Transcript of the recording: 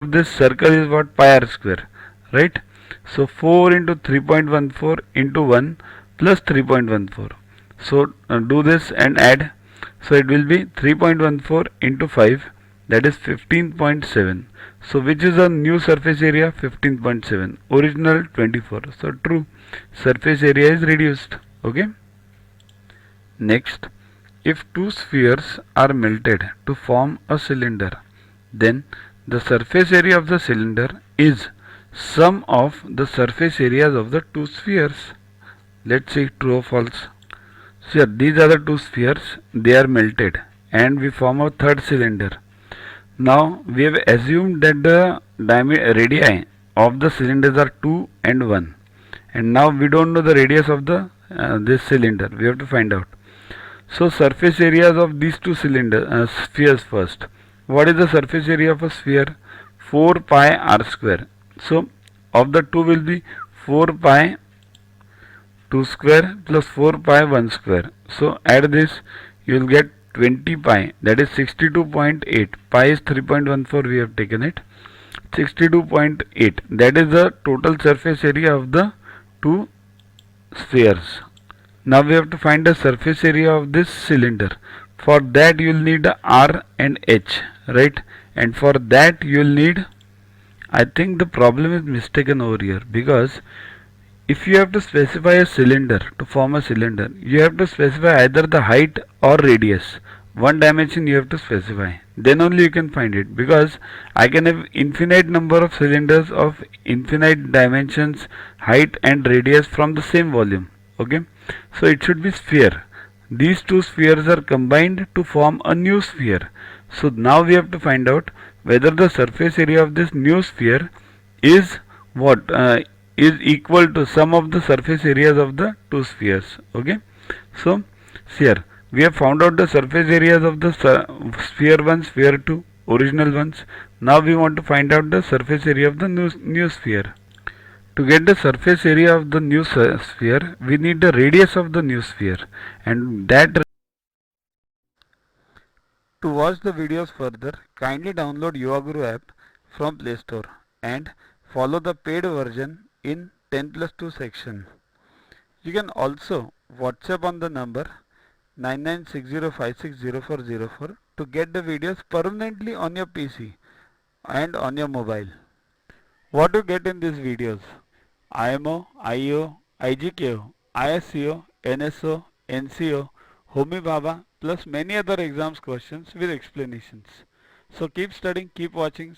this circle is what? Pi r square, right? So 4 into 3.14 into 1 plus 3.14. So do this and add. So it will be 3.14 into 5, that is 15.7. So which is the new surface area? 15.7. Original 24. So true. Surface area is reduced. Okay. Next, if two spheres are melted to form a cylinder, then the surface area of the cylinder is sum of the surface areas of the two spheres. Let's see, true or false. So these are the two spheres, they are melted and we form a third cylinder. Now we have assumed that the radii of the cylinders are 2 and 1, and now we don't know the radius of the this cylinder. We have to find out. So surface areas of these two spheres first. What is the surface area of a sphere? 4 pi r square. So of the 2 will be 4 pi 2 square plus 4 pi 1 square. So add this, you will get 20 pi, that is 62.8. Pi is 3.14, we have taken it. 62.8, that is the total surface area of the two spheres. Now we have to find the surface area of this cylinder. For that you will need R and H, right? And for that you will need, I think the problem is mistaken over here, because if you have to specify a cylinder, to form a cylinder, you have to specify either the height or radius. One dimension you have to specify. Then only you can find it, because I can have infinite number of cylinders of infinite dimensions, height and radius from the same volume. Okay, so it should be sphere. These two spheres are combined to form a new sphere. So now we have to find out whether the surface area of this new sphere is what? Is equal to sum of the surface areas of the two spheres. Okay, so here we have found out the surface areas of the sphere 1, sphere 2, original ones. Now we want to find out the surface area of the new sphere. To get the surface area of the new sphere, we need the radius of the new sphere, and that. To watch the videos further, kindly download Yuvaguru app from Play Store and follow the paid version in 10+2 section. You can also WhatsApp on the number 9960560404 to get the videos permanently on your PC and on your mobile. What to get in these videos? IMO, IO, IGKO, ISCO, NSO, NCO, Homi Bhabha plus many other exams questions with explanations. So keep studying, keep watching.